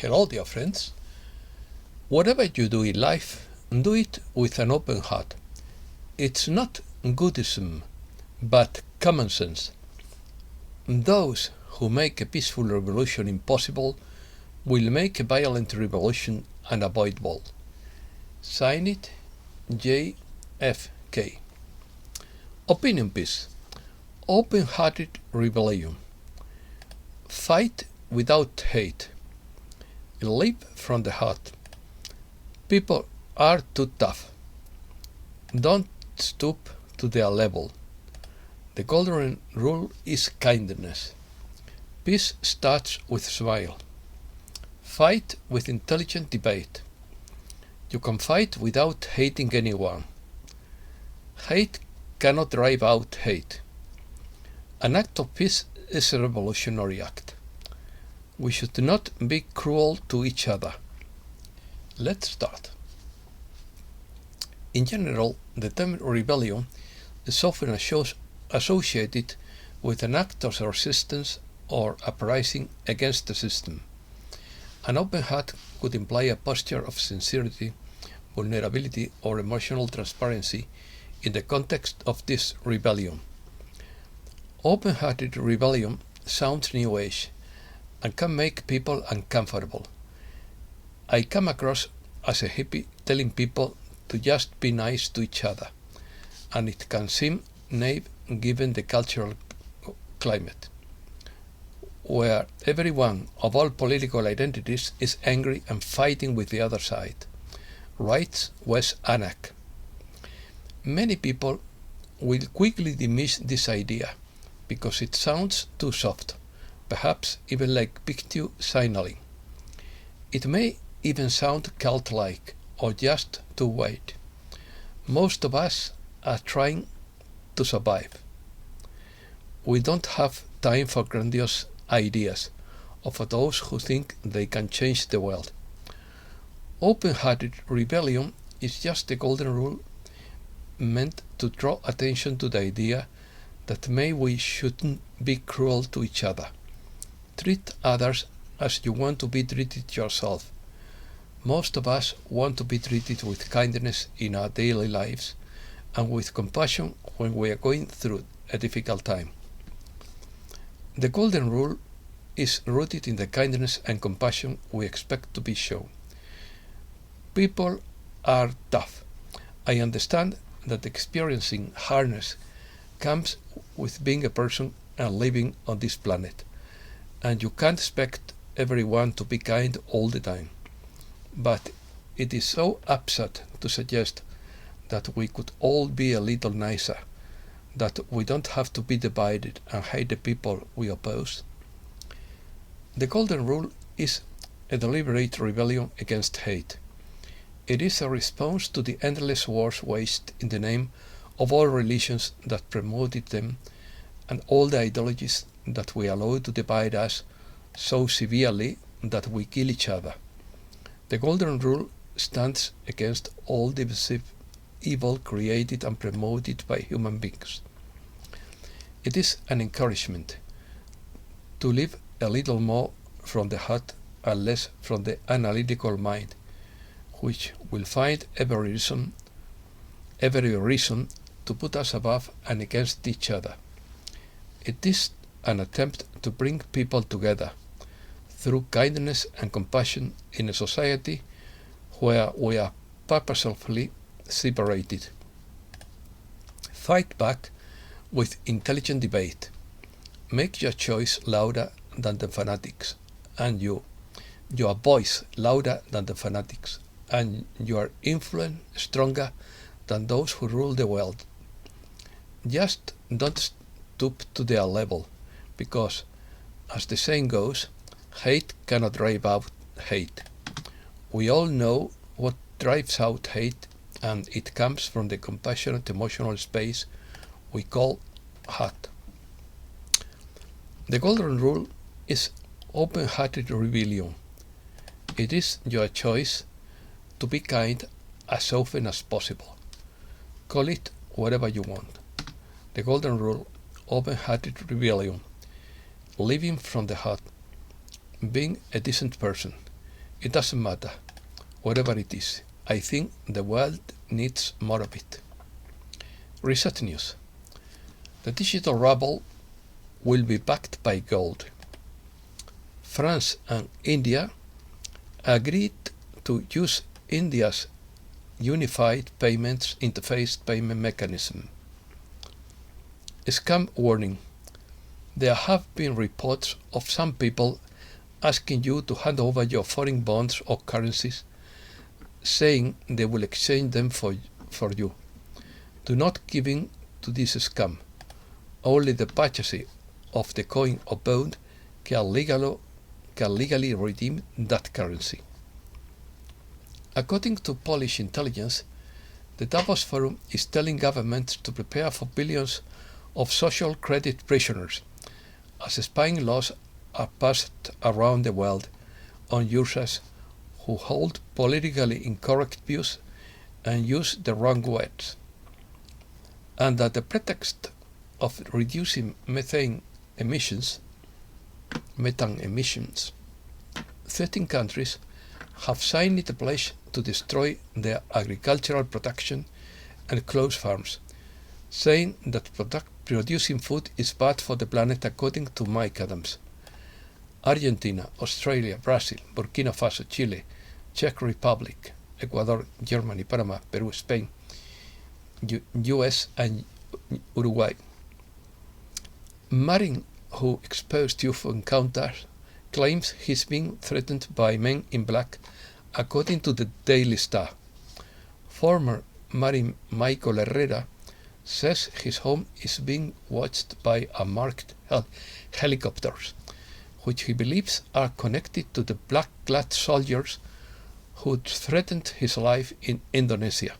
Hello, dear friends. Whatever you do in life, do it with an open heart. It's not Buddhism, but common sense. Those who make a peaceful revolution impossible will make a violent revolution unavoidable. Sign it, JFK. Opinion piece. Open-hearted rebellion. Fight without hate. Live from the heart. People are too tough. Don't stoop to their level. The golden rule is kindness. Peace starts with smile. Fight with intelligent debate. You can fight without hating anyone. Hate cannot drive out hate. An act of peace is a revolutionary act. We should not be cruel to each other. Let's start. In general, the term rebellion is often associated with an act of resistance or uprising against the system. An open heart could imply a posture of sincerity, vulnerability, or emotional transparency in the context of this rebellion. Open-hearted rebellion sounds New Age and can make people uncomfortable. I come across as a hippie telling people to just be nice to each other, and it can seem naive given the cultural climate, where everyone of all political identities is angry and fighting with the other side, writes Wes Anak. Many people will quickly dismiss this idea because it sounds too soft, perhaps even like picture signaling. It may even sound cult-like or just too white. Most of us are trying to survive. We don't have time for grandiose ideas or for those who think they can change the world. Open-hearted rebellion is just the golden rule meant to draw attention to the idea that maybe we shouldn't be cruel to each other. Treat others as you want to be treated yourself. Most of us want to be treated with kindness in our daily lives and with compassion when we are going through a difficult time. The golden rule is rooted in the kindness and compassion we expect to be shown. People are tough. I understand that experiencing hardness comes with being a person and living on this planet, and you can't expect everyone to be kind all the time. But it is so absurd to suggest that we could all be a little nicer, that we don't have to be divided and hate the people we oppose. The golden rule is a deliberate rebellion against hate. It is a response to the endless wars waged in the name of all religions that promoted them and all the ideologies that we allow to divide us so severely that we kill each other. The golden rule stands against all divisive evil created and promoted by human beings. It is an encouragement to live a little more from the heart and less from the analytical mind, which will find every reason to put us above and against each other. It is an attempt to bring people together through kindness and compassion in a society where we are purposefully separated. Fight back with intelligent debate. Make your choice louder than the fanatics, and your voice louder than the fanatics, and your influence stronger than those who rule the world. Just don't stoop to their level, because, as the saying goes, hate cannot drive out hate. We all know what drives out hate, and it comes from the compassionate emotional space we call heart. The golden rule is open-hearted rebellion. It is your choice to be kind as often as possible. Call it whatever you want. The golden rule, open-hearted rebellion, living from the heart, being a decent person, It doesn't matter, whatever it is. I think the world needs more of it. Reset news. The digital ruble will be backed by gold. France and India agreed to use India's unified payments interface payment mechanism. Scam warning. There have been reports of some people asking you to hand over your foreign bonds or currencies, saying they will exchange them for you. Do not give in to this scam. Only the purchaser of the coin or bond can legally redeem that currency. According to Polish intelligence, the Davos Forum is telling governments to prepare for billions of social credit prisoners, as spying laws are passed around the world on users who hold politically incorrect views and use the wrong words. And at the pretext of reducing methane emissions, 13 countries have signed a pledge to destroy their agricultural production and close farms, saying that producing food is bad for the planet, according to Mike Adams. Argentina, Australia, Brazil, Burkina Faso, Chile, Czech Republic, Ecuador, Germany, Panama, Peru, Spain, US and Uruguay. Marin, who exposed UFO encounters, claims he's being threatened by men in black, according to the Daily Star. Former Marine Michael Herrera says his home is being watched by unmarked helicopters, which he believes are connected to the black-clad soldiers who threatened his life in Indonesia.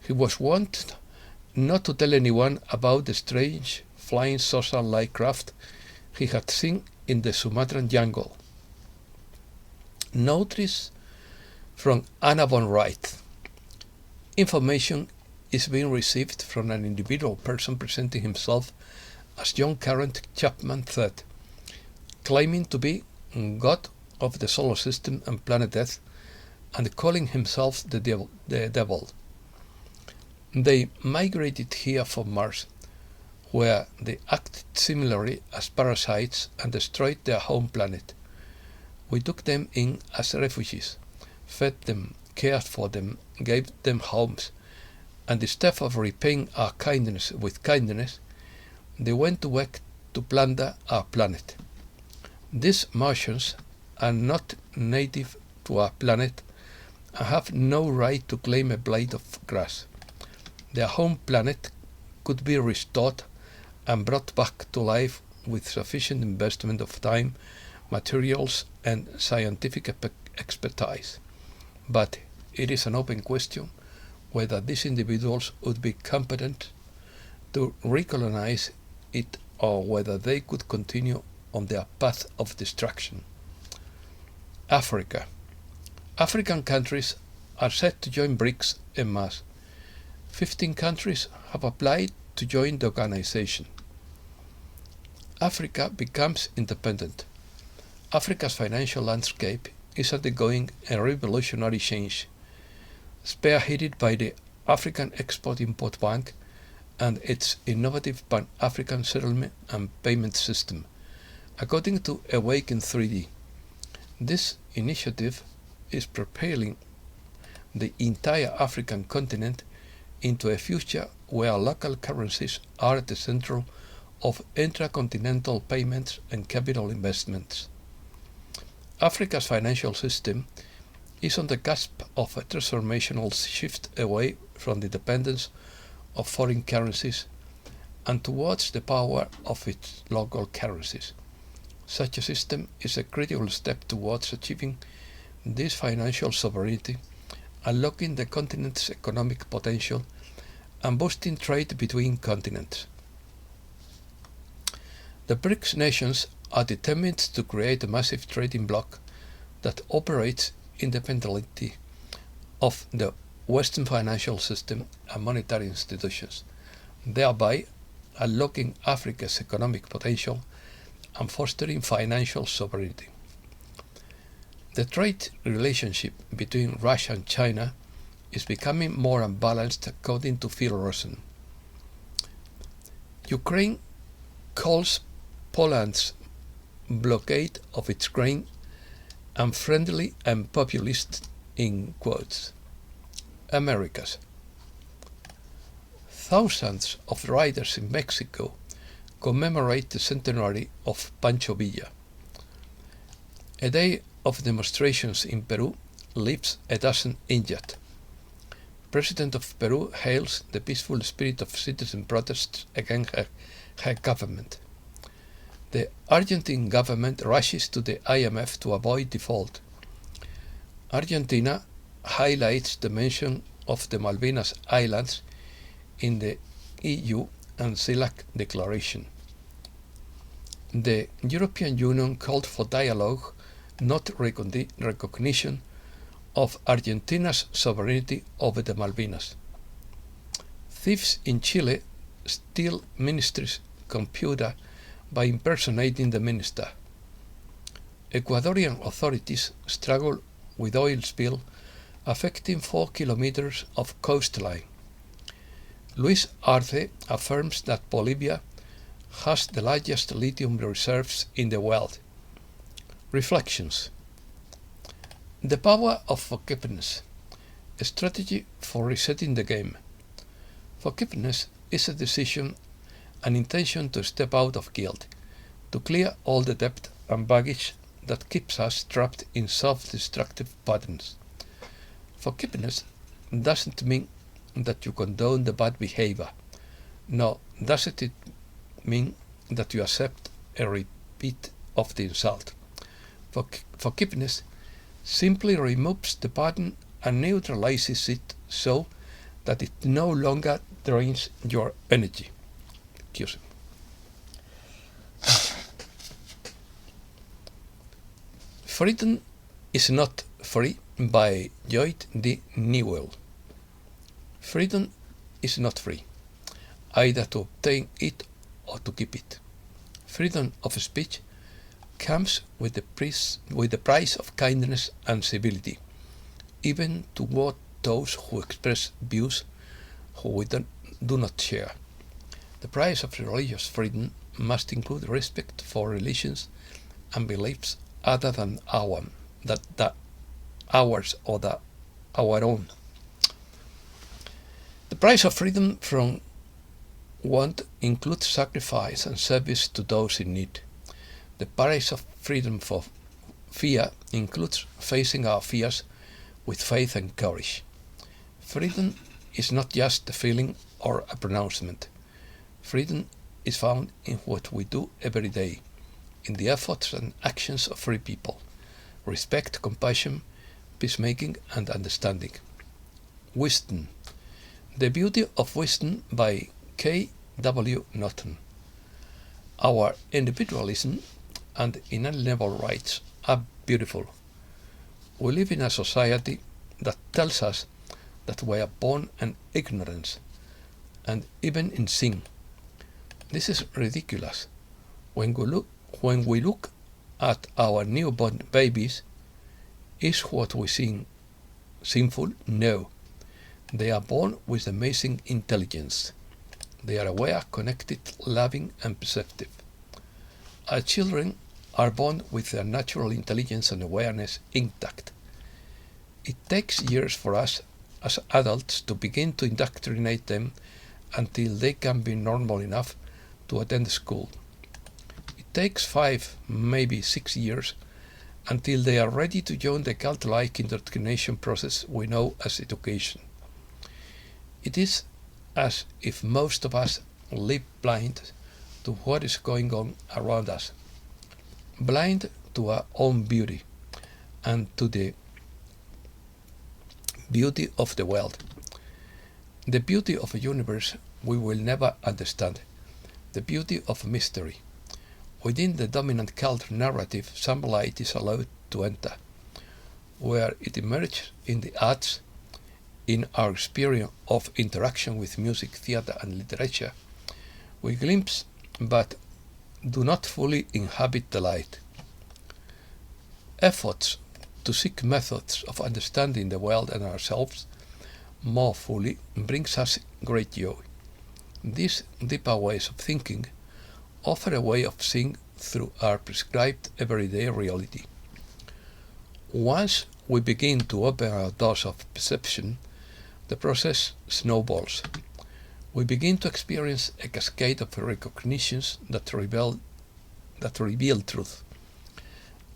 He was warned not to tell anyone about the strange flying saucer-like craft he had seen in the Sumatran jungle. Notice from Anna von Wright. Information is being received from an individual person presenting himself as John Carrot Chapman III, claiming to be God of the solar system and planet Earth, and calling himself the devil. They migrated here from Mars, where they acted similarly as parasites and destroyed their home planet. We took them in as refugees, fed them, cared for them, gave them homes, and instead of repaying our kindness with kindness, they went to work to plunder our planet. These Martians are not native to our planet and have no right to claim a blade of grass. Their home planet could be restored and brought back to life with sufficient investment of time, materials, and scientific expertise. But it is an open question whether these individuals would be competent to recolonize it or whether they could continue on their path of destruction. Africa. African countries are set to join BRICS en masse. 15 countries have applied to join the organization. Africa becomes independent. Africa's financial landscape is undergoing a revolutionary change, spearheaded by the African Export-Import Bank and its innovative Pan-African settlement and payment system, according to Awaken 3D. This initiative is propelling the entire African continent into a future where local currencies are at the center of intracontinental payments and capital investments. Africa's financial system is on the cusp of a transformational shift away from the dependence of foreign currencies and towards the power of its local currencies. Such a system is a critical step towards achieving this financial sovereignty, unlocking the continent's economic potential, and boosting trade between continents. The BRICS nations are determined to create a massive trading bloc that operates independently of the Western financial system and monetary institutions, thereby unlocking Africa's economic potential and fostering financial sovereignty. The trade relationship between Russia and China is becoming more unbalanced, according to Phil Rosen. Ukraine calls Poland's blockade of its grain unfriendly and populist in quotes. Americas. Thousands of riders in Mexico commemorate the centenary of Pancho Villa. A day of demonstrations in Peru leaves a dozen injured. President of Peru hails the peaceful spirit of citizen protests against her government. The Argentine government rushes to the IMF to avoid default. Argentina highlights the mention of the Malvinas Islands in the EU and CELAC declaration. The European Union called for dialogue, not recognition, of Argentina's sovereignty over the Malvinas. Thieves in Chile steal ministry's computer by impersonating the minister. Ecuadorian authorities struggle with oil spill affecting 4 kilometers of coastline. Luis Arce affirms that Bolivia has the largest lithium reserves in the world. Reflections. The power of forgiveness, a strategy for resetting the game. Forgiveness is a decision, an intention to step out of guilt, to clear all the debt and baggage that keeps us trapped in self-destructive patterns. Forgiveness doesn't mean that you condone the bad behavior, nor does it mean that you accept a repeat of the insult. Forgiveness simply removes the pattern and neutralizes it so that it no longer drains your energy. Excuse me. Freedom is not free by Lloyd D. Newell. Freedom is not free, either to obtain it or to keep it. Freedom of speech comes with the price of kindness and civility, even toward those who express views who we do not share. The price of religious freedom must include respect for religions and beliefs other than ours or our own. The price of freedom from want includes sacrifice and service to those in need. The price of freedom for fear includes facing our fears with faith and courage. Freedom is not just a feeling or a pronouncement. Freedom is found in what we do every day, in the efforts and actions of free people. Respect, compassion, peacemaking, and understanding. Wisdom. The Beauty of Wisdom by K. W. Norton. Our individualism and inalienable rights are beautiful. We live in a society that tells us that we are born in ignorance and even in sin. This is ridiculous. When we look at our newborn babies, is what we see sinful? No. They are born with amazing intelligence. They are aware, connected, loving, and perceptive. Our children are born with their natural intelligence and awareness intact. It takes years for us as adults to begin to indoctrinate them until they can be normal enough to attend school. It takes 5, maybe 6 years until they are ready to join the cult-like indoctrination process we know as education. It is as if most of us live blind to what is going on around us, blind to our own beauty and to the beauty of the world. The beauty of a universe we will never understand, the beauty of mystery. Within the dominant cult narrative, some light is allowed to enter. Where it emerges in the arts, in our experience of interaction with music, theater, and literature, we glimpse but do not fully inhabit the light. Efforts to seek methods of understanding the world and ourselves more fully brings us great joy. These deeper ways of thinking offer a way of seeing through our prescribed everyday reality. Once we begin to open our doors of perception, the process snowballs. We begin to experience a cascade of recognitions that reveal truth.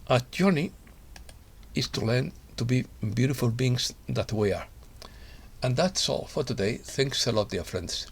Our journey is to learn to be beautiful beings that we are. And that's all for today. Thanks a lot, dear friends.